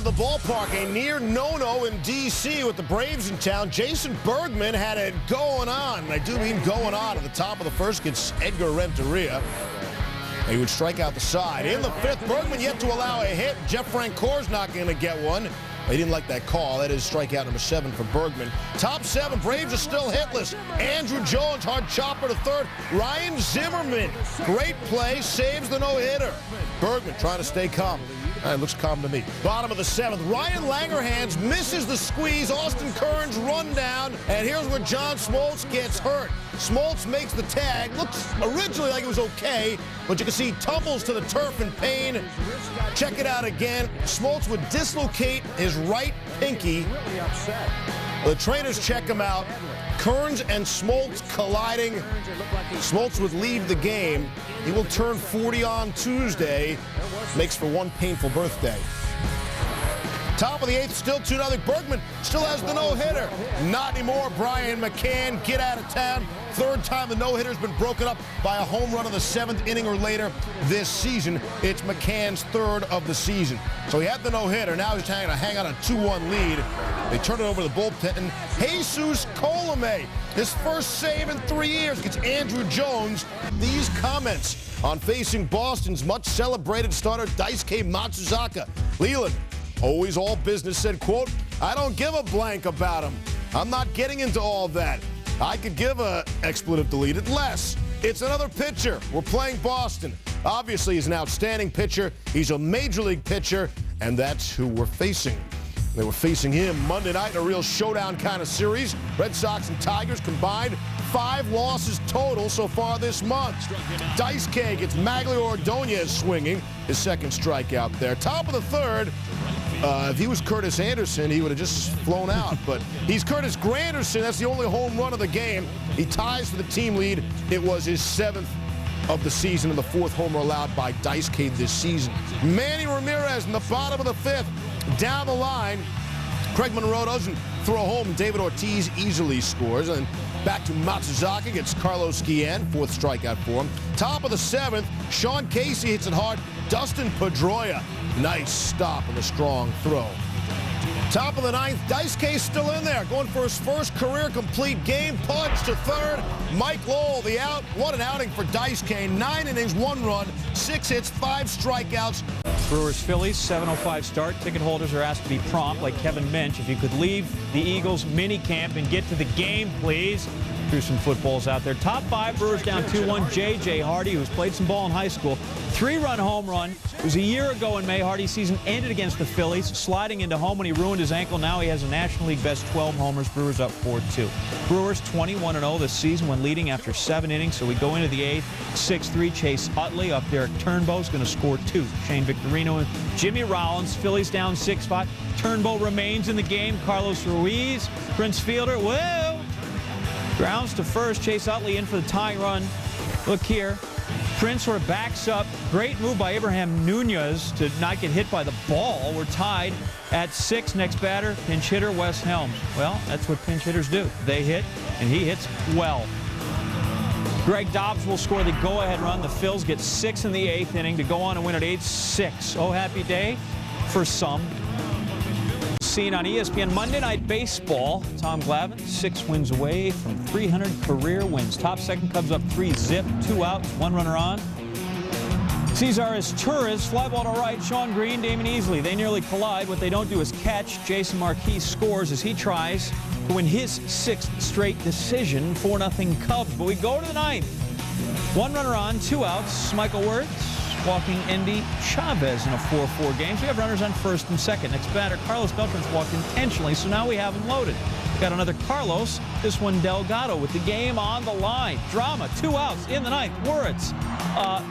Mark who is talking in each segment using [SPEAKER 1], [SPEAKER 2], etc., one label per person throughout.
[SPEAKER 1] the ballpark. A near no-no in D.C. with the Braves in town. Jason Bergman had it going on. And I do mean going on at the top of the first against Edgar Renteria. He would strike out the side. In the fifth, Bergman yet to allow a hit. Jeff Francoeur's not going to get one. He didn't like that call. That is strikeout number 7 for Bergman. Top 7, Braves are still hitless. Andrew Jones, hard chopper to third. Ryan Zimmerman, great play, saves the no-hitter. Bergman trying to stay calm. Looks calm to me. Bottom of the 7th, Ryan Langerhans misses the squeeze. Austin Kearns run down, and here's where John Smoltz gets hurt. Smoltz makes the tag. Looks originally like it was okay, but you can see tumbles to the turf in pain. Check it out again. Smoltz would dislocate his right pinky. The trainers check him out. Kearns and Smoltz colliding. Smoltz would leave the game. He will turn 40 on Tuesday. Makes for one painful birthday. Top of the 8th, still 2-0. Bergman still has the no-hitter. Not anymore. Brian McCann, get out of town. Third time the no-hitter's been broken up by a home run in the 7th inning or later this season. It's McCann's 3rd of the season. So he had the no-hitter. Now he's trying to hang on a 2-1 lead. They turn it over to the bullpen. And Jesus Colome, his first save in 3 years against Andrew Jones. These comments on facing Boston's much-celebrated starter Daisuke Matsuzaka. Leland, always all business, said, quote, "I don't give a blank about him. I'm not getting into all that. I could give a expletive deleted less. It's another pitcher. We're playing Boston. Obviously, he's an outstanding pitcher. He's a major league pitcher, and that's who we're facing." They were facing him Monday night in a real showdown kind of series. Red Sox and Tigers combined 5 losses total so far this month. Daisuke gets Maglio Ordonez swinging, his second strikeout there. Top of the 3rd. If he was Curtis Anderson, he would have just flown out. But he's Curtis Granderson. That's the only home run of the game. He ties for the team lead. It was his 7th of the season and the 4th homer allowed by Daisuke this season. Manny Ramirez in the bottom of the 5th. Down the line, Craig Monroe doesn't throw home. David Ortiz easily scores. And back to Matsuzaka, gets Carlos Guillen, 4th strikeout for him. Top of the 7th, Sean Casey hits it hard. Dustin Pedroia, nice stop and a strong throw. Top of the 9th, Daisuke's still in there, going for his first career complete game. Punch to 3rd. Mike Lowell, the out. What an outing for Daisuke. 9 innings, 1 run, 6 hits, 5 strikeouts.
[SPEAKER 2] Brewers-Phillies, 7:05 start. Ticket holders are asked to be prompt, like Kevin Minch. If you could leave the Eagles mini camp and get to the game, please. Threw some footballs out there. Top 5, Brewers down 2-1. J.J. Hardy, who's played some ball in high school. 3-run home run. It was a year ago in May. Hardy's season ended against the Phillies, sliding into home when he ruined his ankle. Now he has a National League best 12 homers. Brewers up 4-2. Brewers 21-0 this season when leading after 7 innings. So we go into the 8th, 6-3. Chase Utley up there. Turnbow's going to score 2. Shane Victorino and Jimmy Rollins. Phillies down 6-5. Turnbow remains in the game. Carlos Ruiz, Prince Fielder. Whoa! Grounds to first. Chase Utley in for the tying run. Look here. Prince sort of backs up. Great move by Abraham Nunez to not get hit by the ball. We're tied at 6. Next batter, pinch hitter Wes Helms. Well, that's what pinch hitters do. They hit, and he hits well. Greg Dobbs will score the go-ahead run. The Phils get 6 in the 8th inning to go on and win at 8-6. Oh, happy day for some. Seen on ESPN Monday Night Baseball. Tom Glavine, 6 wins away from 300 career wins. Top 2nd, Cubs up 3-zip, 2 outs, 1 runner on. Cesar Torres, fly ball to right. Sean Green, Damon Easley. They nearly collide. What they don't do is catch. Jason Marquis scores as he tries to win his 6th straight decision. 4-0 Cubs. But we go to the 9th. 1 runner on, 2 outs. Michael Wirtz walking Endy Chavez in a 4-4 game. So we have runners on 1st and 2nd. Next batter, Carlos Beltran's walked intentionally, so now we have him loaded. Got another Carlos, this one Delgado with the game on the line. Drama, 2 outs in the 9th. Wirtz,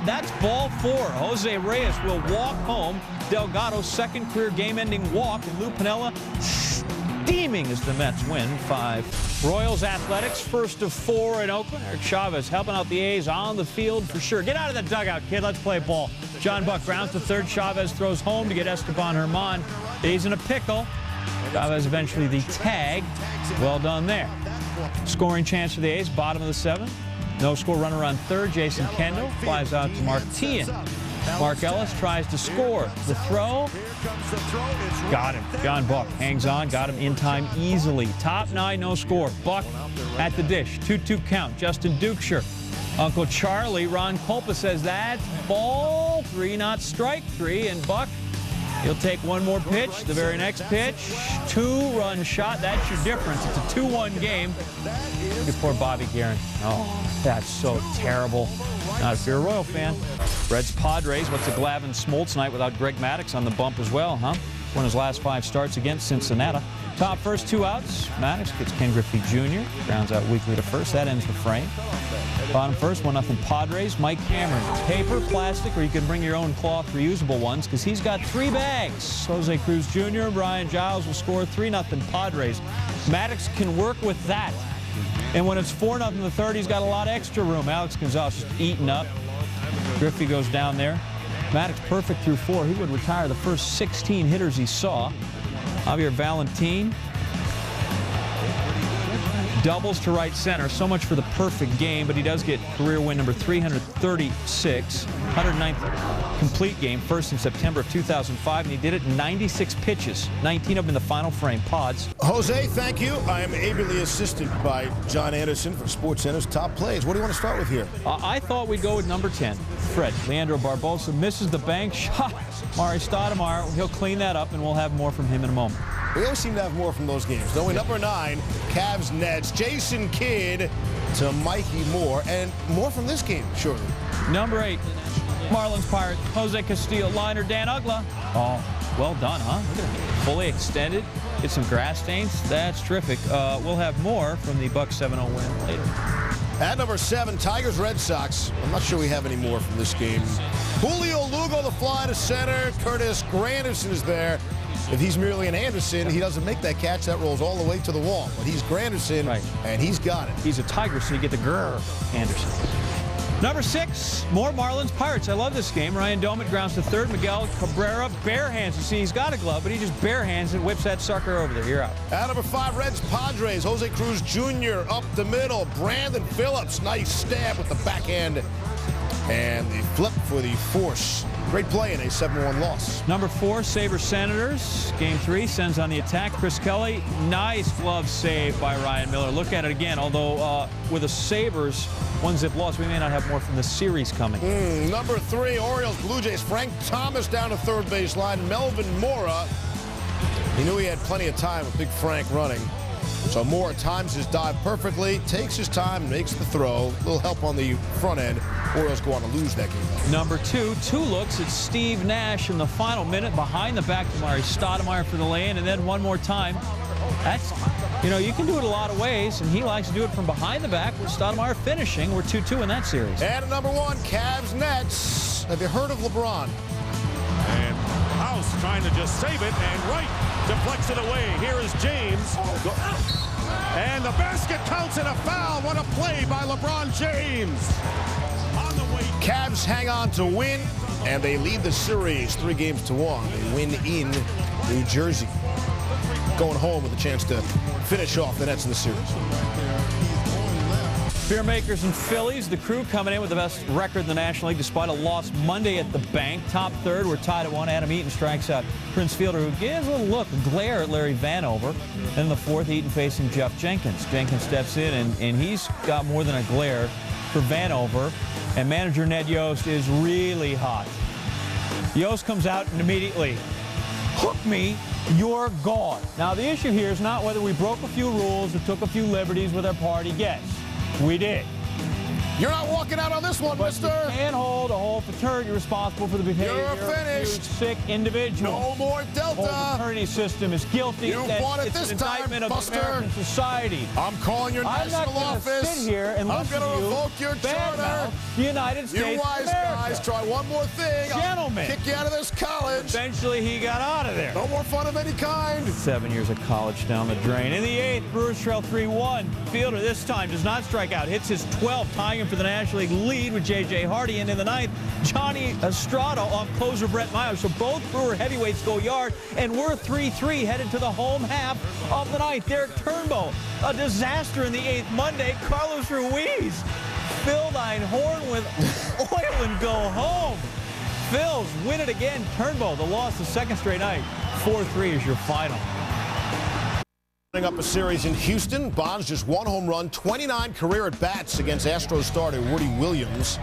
[SPEAKER 2] that's ball 4. Jose Reyes will walk home. Delgado's 2nd career game-ending walk, and Lou Piniella steaming as the Mets win 5. Royals Athletics, 1st of 4 in Oakland. Eric Chavez helping out the A's on the field for sure. Get out of the dugout, kid. Let's play ball. John Buck grounds to 3rd. Chavez throws home to get Esteban Herman. A's in a pickle. Chavez eventually the tag. Well done there. Scoring chance for the A's, bottom of the 7th. No score runner on 3rd. Jason Kendall flies out to Mark Teahan. Mark Ellis tries to score. The throw. Got him. John Buck hangs on. Got him in time easily. Top 9, no score. Buck at the dish. 2-2 count. Justin Dukeshire. Uncle Charlie, Ron Kolpa says that ball 3, not strike 3. And Buck, he'll take one more pitch. The very next pitch, 2-run shot. That's your difference. It's a 2-1 game. Before Bobby Guerin. Oh, that's so terrible. Not if you're a Royal fan. Reds Padres. What's a Glavin Smoltz night without Greg Maddux on the bump as well, huh? Won his last 5 starts against Cincinnati. Top first 2 outs. Maddux gets Ken Griffey Jr. Grounds out weakly to first. That ends the frame. Bottom first, 1-0 Padres. Mike Cameron. Paper, plastic, or you can bring your own cloth reusable ones because he's got 3 bags. Jose Cruz Jr. and Brian Giles will score 3-0 Padres. Maddux can work with that. And when it's 4-0 in the third, he's got a lot of extra room. Alex Gonzalez just eating up. Griffey goes down there. Maddux perfect through 4. He would retire the first 16 hitters he saw. Javier Valentin doubles to right center. So much for the perfect game, but he does get career win number 336. 109th complete game, first in September of 2005, and he did it in 96 pitches, 19 of them in the final frame. Pods.
[SPEAKER 1] Jose, thank you. I am ably assisted by John Anderson for SportsCenter's top plays. What do you want to start with here?
[SPEAKER 2] I thought we'd go with number 10, Fred. Leandro Barbosa misses the bank shot. Mari Stoudemire, he'll clean that up, and we'll have more from him in a moment.
[SPEAKER 1] We always seem to have more from those games. Knowing number 9, Cavs Nets, Jason Kidd to Mikey Moore, and more from this game, surely.
[SPEAKER 2] Number 8, Marlins Pirates, Jose Castillo, liner, Dan Ugla. Oh, well done, huh? Look at it. Fully extended. Get some grass stains. That's terrific. We'll have more from the Bucs 7-0 win later.
[SPEAKER 1] At number 7, Tigers Red Sox. I'm not sure we have any more from this game. Julio Lugo, the fly to center. Curtis Granderson is there. If he's merely an Anderson, he doesn't make that catch. That rolls all the way to the wall. But he's Granderson, right, and he's got it.
[SPEAKER 2] He's a Tiger, so you get the grrr, Anderson. Number 6, more Marlins Pirates. I love this game. Ryan Doumit grounds to third. Miguel Cabrera bare hands. You see, he's got a glove, but he just bare hands and whips that sucker over there. You're out.
[SPEAKER 1] At number 5, Reds Padres. Jose Cruz Jr. up the middle. Brandon Phillips, nice stab with the backhand. And the flip for the force. Great play in a 7-1 loss.
[SPEAKER 2] Number 4, Sabres Senators. Game 3 sends on the attack. Chris Kelly, nice glove save by Ryan Miller. Look at it again. Although with the Sabres, 1-zip loss, we may not have more from the series coming.
[SPEAKER 1] Number 3, Orioles Blue Jays. Frank Thomas down to third baseline. Melvin Mora. He knew he had plenty of time with Big Frank running. So Moore times his dive perfectly, takes his time, makes the throw. A little help on the front end. Orioles go on to lose that game.
[SPEAKER 2] Number 2 looks at Steve Nash in the final minute behind the back to Mari Stoudemire for the lay-in, and then one more time. That's, you know, you can do it a lot of ways, and he likes to do it from behind the back with Stoudemire finishing. We're 2-2 in that series.
[SPEAKER 1] And at number 1, Cavs Nets. Have you heard of LeBron?
[SPEAKER 3] And House trying to just save it, and Wright deflects it away. Here is James. And the basket counts and a foul. What a play by LeBron James. On the way.
[SPEAKER 1] Cavs hang on to win, and they lead the series 3-1. They win in New Jersey. Going home with a chance to finish off the Nets in the series.
[SPEAKER 2] Beer makers and Phillies, the Crew coming in with the best record in the National League despite a loss Monday at the bank. Top third, we're tied at 1. Adam Eaton strikes out Prince Fielder, who gives a little look, a glare at Larry Vanover. Then the 4th, Eaton facing Jeff Jenkins. Jenkins steps in, and he's got more than a glare for Vanover. And manager Ned Yost is really hot. Yost comes out and immediately, hook me, you're gone. Now, the issue here is not whether we broke a few rules or took a few liberties with our party guests. We did.
[SPEAKER 1] You're not walking out on this one, mister.
[SPEAKER 2] You can't hold a whole fraternity responsible for the behavior
[SPEAKER 1] You're finished.
[SPEAKER 2] of sick individual.
[SPEAKER 1] No more Delta.
[SPEAKER 2] The whole fraternity system is guilty.
[SPEAKER 1] You want it this
[SPEAKER 2] an
[SPEAKER 1] time,
[SPEAKER 2] indictment of
[SPEAKER 1] Buster.
[SPEAKER 2] American society.
[SPEAKER 1] I'm calling your national office.
[SPEAKER 2] I'm not going to sit here and
[SPEAKER 1] I'm
[SPEAKER 2] listen
[SPEAKER 1] going to
[SPEAKER 2] to you
[SPEAKER 1] revoke your charter.
[SPEAKER 2] badmouth the United States
[SPEAKER 1] You wise
[SPEAKER 2] of America.
[SPEAKER 1] guys, try one more thing.
[SPEAKER 2] Gentlemen.
[SPEAKER 1] I'll kick you out of this college.
[SPEAKER 2] Eventually, he got out of there.
[SPEAKER 1] No more fun of any kind.
[SPEAKER 2] 7 years of college down the drain. In the 8th, Brewers trail 3-1. Fielder this time does not strike out. Hits his 12th, tying him for the National League lead with J.J. Hardy. And in the 9th, Johnny Estrada off closer Brett Myers. So both Brewer heavyweights go yard, and we're 3-3 headed to the home half of the 9th. Derek Turnbow, a disaster in the 8th. Monday, Carlos Ruiz, Phil Horn with oil and go home. Phils win it again. Turnbull, the loss the second straight night. 4-3 is your final.
[SPEAKER 1] Up a series in Houston. Bonds just one home run, 29 career at-bats against Astros starter Woody Williams.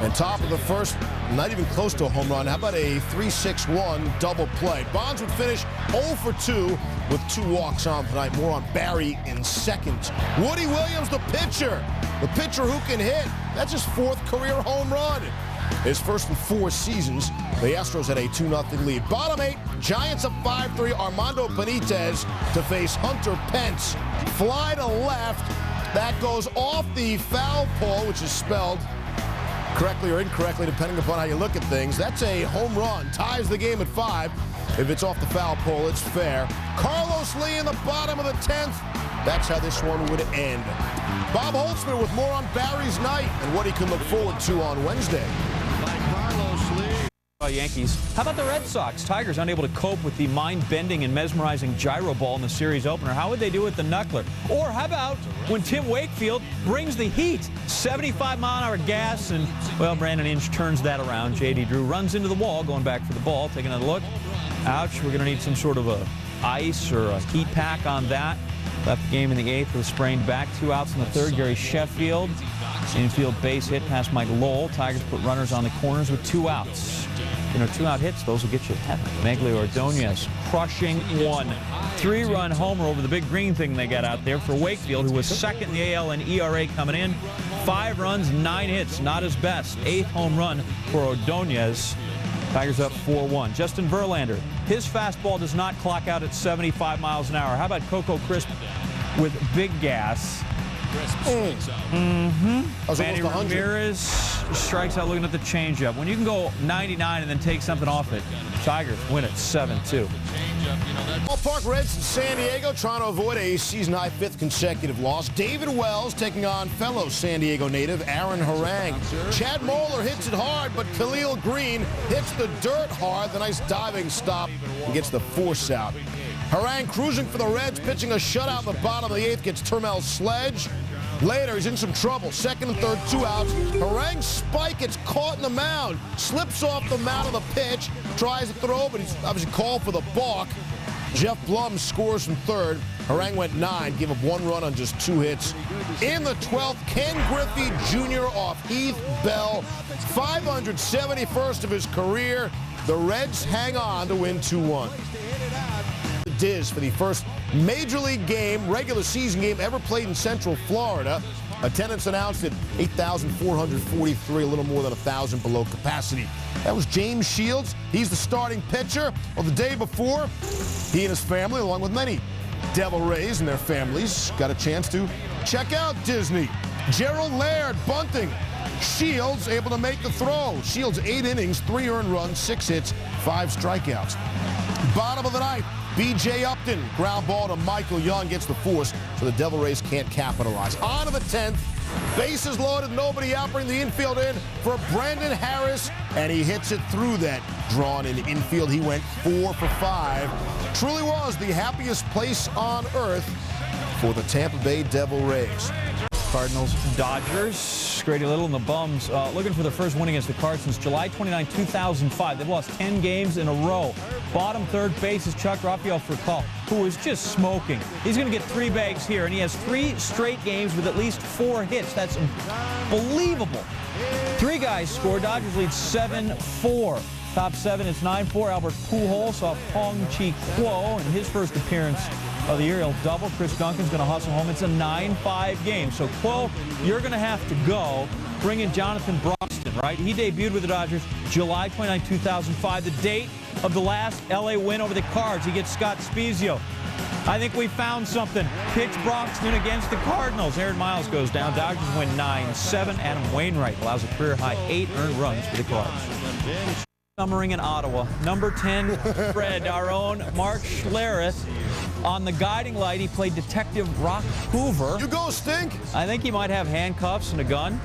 [SPEAKER 1] And top of the first, not even close to a home run. How about a 3-6-1 double play? Bonds would finish 0 for 2 with 2 walks on tonight. More on Barry in second. Woody Williams, the pitcher who can hit. That's his 4th career home run. His first in 4 seasons. The Astros had a 2-0 lead. Bottom 8, Giants up 5-3. Armando Benitez to face Hunter Pence. Fly to left. That goes off the foul pole, which is spelled correctly or incorrectly, depending upon how you look at things. That's a home run. Ties the game at 5. If it's off the foul pole, it's fair. Carlos Lee in the bottom of the 10th. That's how this one would end. Bob Holtzman with more on Barry's night and what he can look forward to on Wednesday.
[SPEAKER 2] Yankees. How about the Red Sox? Tigers unable to cope with the mind-bending and mesmerizing gyro ball in the series opener. How would they do with the knuckler? Or how about when Tim Wakefield brings the heat? 75-mile-an-hour gas, and, well, Brandon Inge turns that around. J.D. Drew runs into the wall, going back for the ball. Take another look. Ouch, we're going to need some sort of a ice or a heat pack on that. Left the game in the 8th with a sprained back. 2 outs in the 3rd. Gary Sheffield. Infield base hit past Mike Lowell. Tigers put runners on the corners with 2 outs. 2-out hits, those will get you to heaven. Megley Ordonez crushing one. 3-run homer over the big green thing they got out there for Wakefield, who was second in the AL in ERA coming in. 5 runs, 9 hits, not his best. 8th home run for Ordonez. Tigers up 4-1. Justin Verlander, his fastball does not clock out at 75 miles an hour. How about Coco Crisp with big gas? Manny Ramirez strikes out looking at the changeup. When you can go 99 and then take something off it, Tigers win it 7-2.
[SPEAKER 1] Ballpark Reds in San Diego trying to avoid a season-high 5th consecutive loss. David Wells taking on fellow San Diego native Aaron Harang. Chad Moeller hits it hard, but Khalil Green hits the dirt hard. The nice diving stop and gets the force out. Harang cruising for the Reds, pitching a shutout in the bottom of the 8th, gets Termel's sledge. Later, he's in some trouble. 2nd and 3rd, 2 outs. Harang's spike gets caught in the mound, slips off the mound of the pitch, tries to throw, but he's obviously called for the balk. Jeff Blum scores from 3rd. Harang went 9, gave up 1 run on just 2 hits. In the 12th, Ken Griffey Jr. off Heath Bell, 571st of his career. The Reds hang on to win 2-1. Diz for the first Major League game, regular season game ever played in Central Florida. Attendance announced at 8,443, a little more than 1,000 below capacity. That was James Shields. He's the starting pitcher. Well, the day before, he and his family, along with many Devil Rays and their families, got a chance to check out Disney. Gerald Laird bunting. Shields able to make the throw. Shields 8 innings, 3 earned runs, 6 hits, 5 strikeouts. Bottom of the 9th. B.J. Upton, ground ball to Michael Young, gets the force, so the Devil Rays can't capitalize. On to the 10th, bases loaded, nobody out, bring the infield in for Brandon Harris, and he hits it through that drawn in infield. He went 4 for 5. Truly was the happiest place on earth for the Tampa Bay Devil Rays.
[SPEAKER 2] Cardinals, Dodgers. Grady Little and the Bums looking for their first win against the Cards since July 29, 2005. They've lost 10 games in a row. Bottom 3rd base is Chuck Raphael Furcal, who is just smoking. He's going to get 3 bags here, and he has 3 straight games with at least 4 hits. That's unbelievable. 3 guys scored. Dodgers lead 7-4. Top 7, it's 9-4. Albert Pujols off Hong Chi Kuo in his first appearance of the year. He'll double. Chris Duncan's going to hustle home. It's a 9-5 game. So, Kuo, you're going to have to go. Bring in Jonathan Broxton, right? He debuted with the Dodgers July 29, 2005, the date of the last L.A. win over the Cards. He gets Scott Spezio. I think we found something. Pitch Broxton against the Cardinals. Aaron Miles goes down. Dodgers win 9-7. Adam Wainwright allows a career-high 8 earned runs for the Cards. Summering in Ottawa. Number 10, Fred, our own Mark Schlereth. On the guiding light, he played Detective Rock Hoover.
[SPEAKER 1] You go, Stink.
[SPEAKER 2] I think he might have handcuffs and a gun.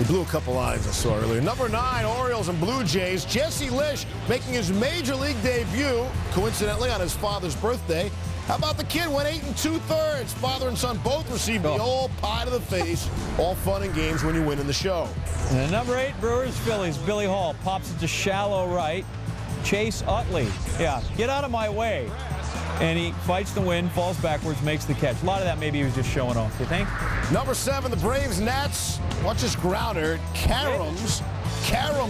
[SPEAKER 1] He blew a couple lines I saw earlier. Number 9, Orioles and Blue Jays. Jesse Lish making his Major League debut, coincidentally, on his father's birthday. How about the kid? Went 8 2/3. Father and son both received the old pie to the face. All fun and games when you win in the show.
[SPEAKER 2] And number 8, Brewers, Phillies. Billy Hall pops it to shallow right. Chase Utley. Yeah, get out of my way. And he fights the wind, falls backwards, makes the catch. A lot of that maybe he was just showing off, you think?
[SPEAKER 1] Number 7, the Braves Nats. Watch this grounder. Caroms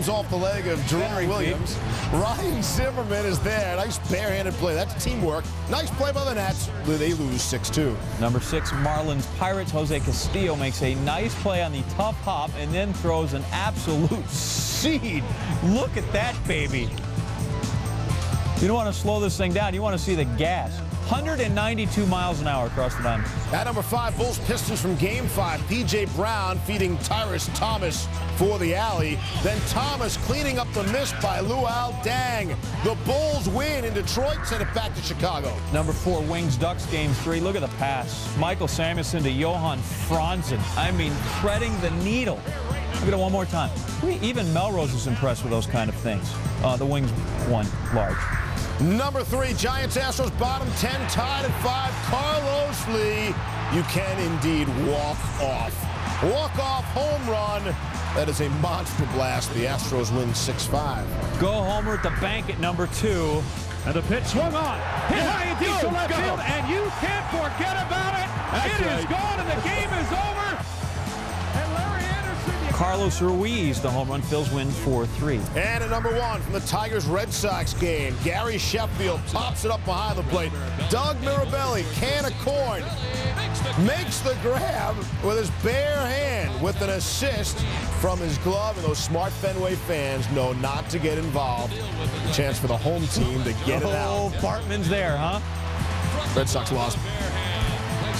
[SPEAKER 1] off the leg of Jerome Williams. Ryan Zimmerman is there. Nice barehanded play. That's teamwork. Nice play by the Nats. They lose 6-2.
[SPEAKER 2] Number 6, Marlins Pirates. Jose Castillo makes a nice play on the tough hop and then throws an absolute seed. Look at that, baby. You don't want to slow this thing down. You want to see the gas. 192 miles an hour across the diamond.
[SPEAKER 1] At number 5, Bulls Pistons from Game 5. P.J. Brown feeding Tyrus Thomas for the alley. Then Thomas cleaning up the miss by Luol Deng. The Bulls win in Detroit. Send it back to Chicago.
[SPEAKER 2] Number 4, Wings Ducks Game 3. Look at the pass. Michael Samuelson to Johan Franzen. I mean, threading the needle. Look at it one more time. Even Melrose is impressed with those kind of things. The Wings won large.
[SPEAKER 1] Number 3, Giants Astros bottom 10, tied at 5. Carlos Lee, you can indeed walk off. Walk off home run. That is a monster blast. The Astros win 6-5.
[SPEAKER 2] Go homer at the bank at number 2.
[SPEAKER 3] And the pitch swung on. Hit high and deep to left field, and you can't forget about it. It is gone, and the game is over. And Larry Anderson.
[SPEAKER 2] Carlos Ruiz, the home run. Phils win 4-3.
[SPEAKER 1] And at number 1 from the Tigers-Red Sox game, Gary Sheffield pops it up behind the plate. Doug Mirabelli, can of corn, makes the grab with his bare hand with an assist from his glove, and those smart Fenway fans know not to get involved. A chance for the home team to get it out.
[SPEAKER 2] Oh, Bartman's there, huh?
[SPEAKER 1] Red Sox lost.